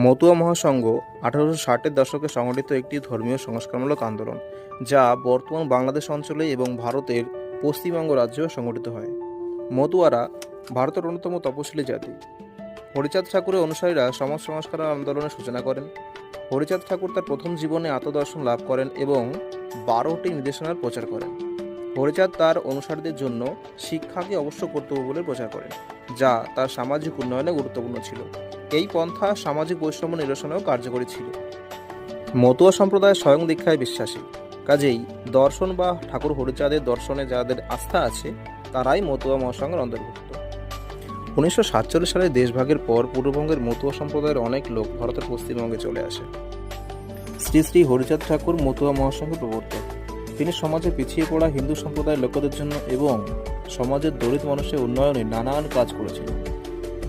মতুয়া মহাসংঘ 1860-এর দশকে সংগঠিত একটি ধর্মীয় সংস্কারমূলক আন্দোলন, যা বর্তমান বাংলাদেশ অঞ্চলে এবং ভারতের পশ্চিমবঙ্গ রাজ্যেও সংগঠিত হয়। মতুয়ারা ভারতের অন্যতম তপশিলি জাতি। হরিচাঁদ ঠাকুরের অনুসারীরা সমাজ সংস্কার আন্দোলনের সূচনা করেন। হরিচাঁদ ঠাকুর তার প্রথম জীবনে আত্মদর্শন লাভ করেন এবং 12টি নির্দেশনার প্রচার করেন। হরিচাঁদ তার অনুসারীদের জন্য শিক্ষাকে অবশ্য কর্তব্য বলে প্রচার করেন, যা তার সামাজিক উন্নয়নে গুরুত্বপূর্ণ ছিল। এই পন্থা সামাজিক বৈষম্য নিরসনেও কার্যকরী ছিল। মতুয়া সম্প্রদায় স্বয়ং দীক্ষায় বিশ্বাসী, কাজেই দর্শন বা ঠাকুর হরিচাঁদের দর্শনে যাদের আস্থা আছে তারাই মতুয়া মহাসংঘের অন্তর্ভুক্ত। 1947 সালে দেশভাগের পর পূর্ববঙ্গের মতুয়া সম্প্রদায়ের অনেক লোক ভারতের পশ্চিমবঙ্গে চলে আসে। শ্রী শ্রী হরিচাঁদ ঠাকুর মতুয়া মহাসংঘের প্রবর্তক। তিনি সমাজে পিছিয়ে পড়া হিন্দু সম্প্রদায়ের লোকদের জন্য এবং সমাজের দরিদ্র মানুষের উন্নয়নে নানান কাজ করেছিলেন।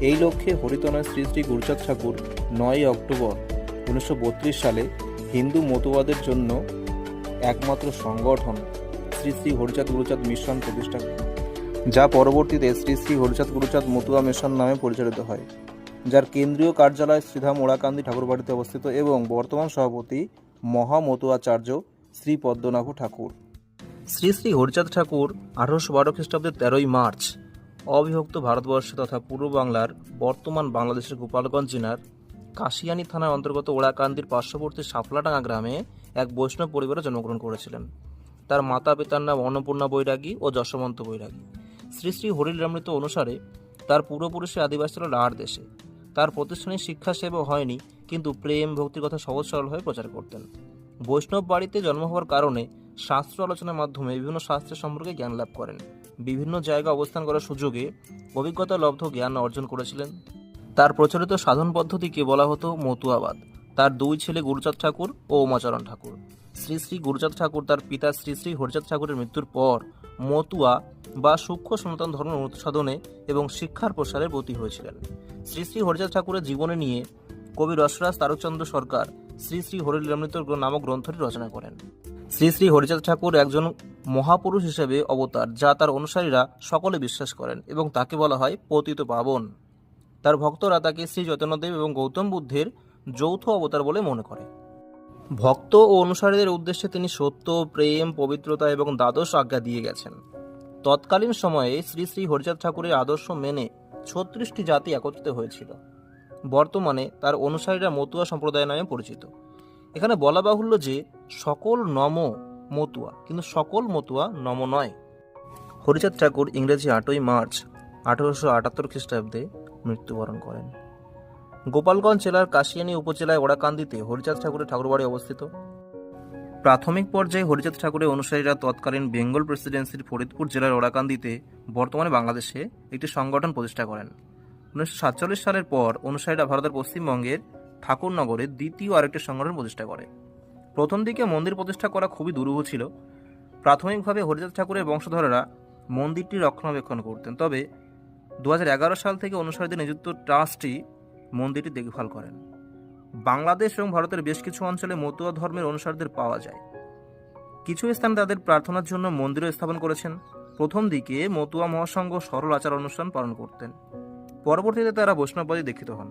এই লক্ষ্যে হরিতনয় শ্রী শ্রী গুরুচাঁদ ঠাকুর 9 অক্টোবর 1932 সালে হিন্দু মতুয়াদের জন্য একমাত্র সংগঠন শ্রী শ্রী হরিচাঁদ গুরুচাঁদ মিশন প্রতিষ্ঠা করেন, যা পরবর্তীতে শ্রী শ্রী হরিচাঁদ গুরুচাঁদ মতুয়া মিশন নামে পরিচালিত হয়, যার কেন্দ্রীয় কার্যালয় শ্রীধাম ওড়াকান্দি ঠাকুরবাড়িতে অবস্থিত এবং বর্তমান সভাপতি মহামতুয়াচার্য শ্রী পদ্মনাভ ঠাকুর। শ্রী শ্রী হরিচাঁদ ঠাকুর 1812 খ্রিস্টাব্দের 13 মার্চ অবিভক্ত ভারতবর্ষ তথা পূর্ব বাংলার বর্তমান বাংলাদেশের গোপালগঞ্জ জেলার কাশিয়ানী থানার অন্তর্গত ওড়াকান্দির পার্শ্ববর্তী শাপলাডাঙ্গা গ্রামে এক বৈষ্ণব পরিবারে জন্মগ্রহণ করেছিলেন। তার মাতা পিতার নাম অন্নপূর্ণা বৈরাগী ও যশবন্ত বৈরাগী। শ্রী শ্রী হরিলামৃত অনুসারে তার পূর্বপুরুষের আদিবাসী ছিল লাহার দেশে। তার প্রতিষ্ঠানিক শিক্ষা সেবা হয়নি, কিন্তু প্রেম ভক্তির কথা সহজ সরলভাবে প্রচার করতেন। বৈষ্ণব বাড়িতে জন্ম হওয়ার কারণে শাস্ত্র আলোচনার মাধ্যমে বিভিন্ন শাস্ত্রের সম্পর্কে জ্ঞান লাভ করেন। বিভিন্ন জায়গায় অবস্থান করার সুযোগে অভিজ্ঞতা লব্ধ জ্ঞান অর্জন করেছিলেন। তার প্রচলিত সাধন পদ্ধতিকে বলা হতো মতুয়াবাদ। তার 2 ছেলে গুরুচাঁদ ঠাকুর ও উমাচরণ ঠাকুর। শ্রী শ্রী গুরুচাঁদ ঠাকুর তার পিতা শ্রী শ্রী হরিচাঁদ ঠাকুরের মৃত্যুর পর মতুয়া বা সূক্ষ্ম সনাতন ধর্মের অনুসাধনে এবং শিক্ষার প্রসারে ব্রতী হয়েছিলেন। শ্রী শ্রী হরিচাঁদ ঠাকুরের জীবনে নিয়ে কবি রসরাজ তারকচন্দ্র সরকার শ্রী শ্রী হরিলামৃত নামক গ্রন্থটি রচনা করেন। শ্রী শ্রী হরিচাঁদ ঠাকুর একজন মহাপুরুষ হিসেবে অবতার, যা তার অনুসারীরা সকলে বিশ্বাস করেন এবং তাকে বলা হয় পতিত পাবন। তার ভক্তরা তাকে শ্রী চৈতন্যদেব এবং গৌতম বুদ্ধের যৌথ অবতার বলে মনে করে। ভক্ত ও অনুসারীদের উদ্দেশ্যে তিনি সত্য, প্রেম, পবিত্রতা এবং দ্বাদশ আজ্ঞা দিয়ে গেছেন। তৎকালীন সময়ে শ্রী শ্রী হরিচাঁদ ঠাকুরের আদর্শ মেনে 36টি জাতি একত্রিত হয়েছিল। বর্তমানে তার অনুসারীরা মতুয়া সম্প্রদায় নামে পরিচিত। এখানে বলা বাহুল্য যে সকল নম মতুয়া, কিন্তু সকল মতুয়া নম নয়। হরিচাঁদ ঠাকুর ইংরেজি 8 মার্চ 1878 খ্রিস্টাব্দে মৃত্যুবরণ করেন। গোপালগঞ্জ জেলার কাশিয়ানী উপজেলায় ওড়াকান্দিতে হরিচাঁদ ঠাকুরের ঠাকুরবাড়ি অবস্থিত। প্রাথমিক পর্যায়ে হরিচাঁদ ঠাকুরের অনুসারীরা তৎকালীন বেঙ্গল প্রেসিডেন্সির ফরিদপুর জেলার ওড়াকান্দিতে বর্তমানে বাংলাদেশে একটি সংগঠন প্রতিষ্ঠা করেন। 1947 সালের পর অনুসারীরা ভারতের পশ্চিমবঙ্গের ঠাকুরনগরে দ্বিতীয় আরেকটি সংগঠন প্রতিষ্ঠা করে। প্রথম দিকে মন্দির প্রতিষ্ঠা করা খুবই দুরূহ ছিল। প্রাথমিকভাবে হরিচাঁদ ঠাকুরের বংশধরেরা মন্দিরটি রক্ষণাবেক্ষণ করতেন, তবে 2011 সাল থেকে অনুসারীদের নিযুক্ত ট্রাস্টি মন্দিরটি দেখভাল করেন। বাংলাদেশ এবং ভারতের বেশ কিছু অঞ্চলে মতুয়া ধর্মের অনুসারীদের পাওয়া যায়। কিছু স্থানে তাদের প্রার্থনার জন্য মন্দিরও স্থাপন করেছেন। প্রথম দিকে মতুয়া মহাসংঘ সরল আচার অনুষ্ঠান পালন করতেন, পরবর্তীতে তারা বৈষ্ণববাদী দীক্ষিত হন।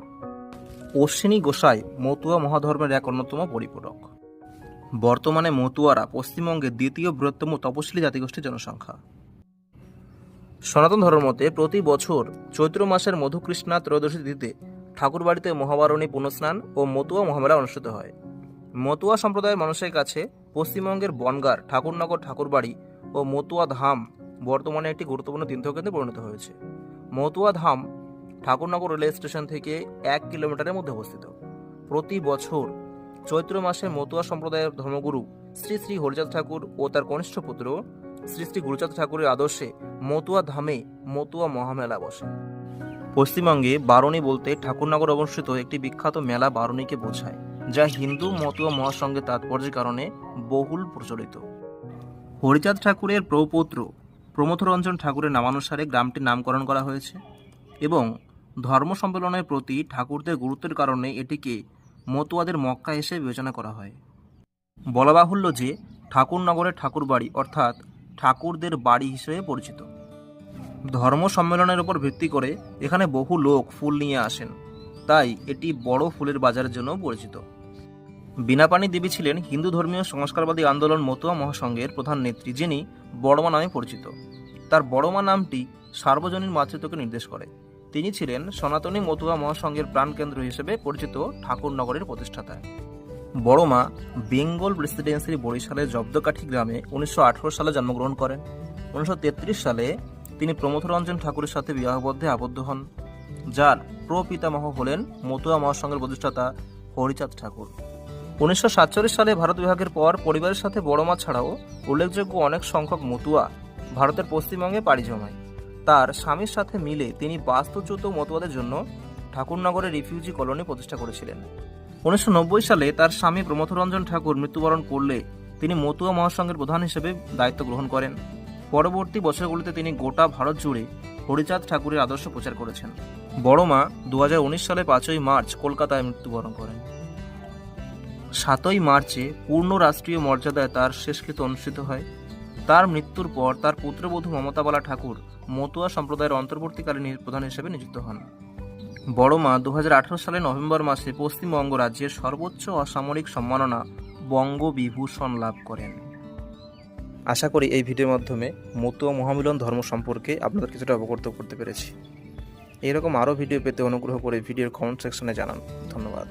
অশ্বিনী গোসাই মতুয়া মহাধর্মের এক অন্যতম পরিপূরক। বর্তমানে মতুয়ারা পশ্চিমবঙ্গের দ্বিতীয় বৃহত্তম তপশিলি জাতিগোষ্ঠীর জনসংখ্যা। সনাতন ধর্মমতে প্রতি বছর চৈত্র মাসের মধুকৃষ্ণা ত্রয়োদশী তিথিতে ঠাকুরবাড়িতে মহাবারণী পুণ্যস্নান ও মতুয়া মহামেলা অনুষ্ঠিত হয়। মতুয়া সম্প্রদায়ের মানুষের কাছে পশ্চিমবঙ্গের বনগাঁর ঠাকুরনগর ঠাকুরবাড়ি ও মতুয়া ধাম বর্তমানে একটি গুরুত্বপূর্ণ তীর্থকেন্দ্রে পরিণত হয়েছে। মতুয়া ধাম ঠাকুরনগর রেল স্টেশন থেকে 1 কিলোমিটারের মধ্যে অবস্থিত। প্রতি বছর চৈত্র মাসে মতুয়া সম্প্রদায়ের ধর্মগুরু শ্রী শ্রী হরিচাঁদ ঠাকুর ও তার কনিষ্ঠ পুত্র শ্রী শ্রী গুরুচাঁদ ঠাকুরের আদর্শে মতুয়া ধামে মতুয়া মহামেলা বসে। পশ্চিমবঙ্গে বারণী বলতে ঠাকুরনগর অবস্থিত একটি বিখ্যাত মেলা বারণীকে বোঝায়, যা হিন্দু মতুয়া মহাসংঘের তাৎপর্যের কারণে বহুল প্রচলিত। হরিচাঁদ ঠাকুরের প্রপৌত্র প্রমথরঞ্জন ঠাকুরের নামানুসারে গ্রামটির নামকরণ করা হয়েছে এবং ধর্ম সম্মেলনের প্রতি ঠাকুরদের গুরুত্বের কারণে এটিকে মতুয়াদের মক্কা হিসেবে বিবেচনা করা হয়। বলা বাহুল্য যে ঠাকুরনগরের ঠাকুরবাড়ি অর্থাৎ ঠাকুরদের বাড়ি হিসেবে পরিচিত। ধর্ম সম্মেলনের উপর ভিত্তি করে এখানে বহু লোক ফুল নিয়ে আসেন। তাই এটি বড় ফুলের বাজারের জন্য পরিচিত। বীণাপাণি দেবী ছিলেন হিন্দু ধর্মীয় সংস্কারবাদী আন্দোলন মতুয়া মহাসংঘের প্রধান নেত্রী, যিনি বড়মা নামে পরিচিত। তার বড়মা নামটি সার্বজনীন মাতৃত্বকে নির্দেশ করে। তিনি ছিলেন সনাতনী মতুয়া মহাসংঘের প্রাণকেন্দ্র হিসেবে পরিচিত ঠাকুরনগরের প্রতিষ্ঠাতা। বড়মা বেঙ্গল প্রেসিডেন্সির বরিশালের জব্দকাঠি গ্রামে 1918 সালে জন্মগ্রহণ করেন। 1933 সালে তিনি প্রমথরঞ্জন ঠাকুরের সাথে বিবাহবদ্ধে আবদ্ধ হন, যার প্রপিতামহ হলেন মতুয়া মহাসংঘের প্রতিষ্ঠাতা হরিচাঁদ ঠাকুর। 1947 সালে ভারত বিভাগের পর পরিবারের সাথে বড়মা ছাড়াও উল্লেখযোগ্য অনেক সংখ্যক মতুয়া ভারতের পশ্চিমবঙ্গে পাড়ি জমায়। তার স্বামীর সাথে মিলে তিনি বাস্তুচ্যুত মতুয়াদের জন্য ঠাকুরনগরে রিফিউজি কলোনি প্রতিষ্ঠা করেছিলেন। 1990 সালে তার স্বামী প্রমথরঞ্জন ঠাকুর মৃত্যুবরণ করলে তিনি মতুয়া মহাসংঘের প্রধান হিসেবে দায়িত্ব গ্রহণ করেন। পরবর্তী বছরগুলিতে তিনি গোটা ভারত জুড়ে হরিচাঁদ ঠাকুরের আদর্শ প্রচার করেছেন। বড়মা 2019 সালে 5ই মার্চ কলকাতায় মৃত্যুবরণ করেন। 7ই মার্চে পূর্ণ রাষ্ট্রীয় মর্যাদায় তার শেষকৃত্য অনুষ্ঠিত হয়। তার মৃত্যুর পর তার পুত্রবধূ মমতাবালা ঠাকুর মতুয়া সম্প্রদায়ের অন্তর্বর্তীকালীন প্রধান হিসেবে নিযুক্ত হন। বড়মা 2018 সালের নভেম্বর মাসে পশ্চিমবঙ্গ রাজ্যের সর্বোচ্চ অসামরিক সম্মাননা বঙ্গবিভূষণ লাভ করেন। আশা করি এই ভিডিওর মাধ্যমে মতুয়া মহামিলন ধর্ম সম্পর্কে আপনাদের কিছুটা অবগত করতে পেরেছি। এরকম আরও ভিডিও পেতে অনুগ্রহ করে ভিডিওর কমেন্ট সেকশনে জানান। ধন্যবাদ।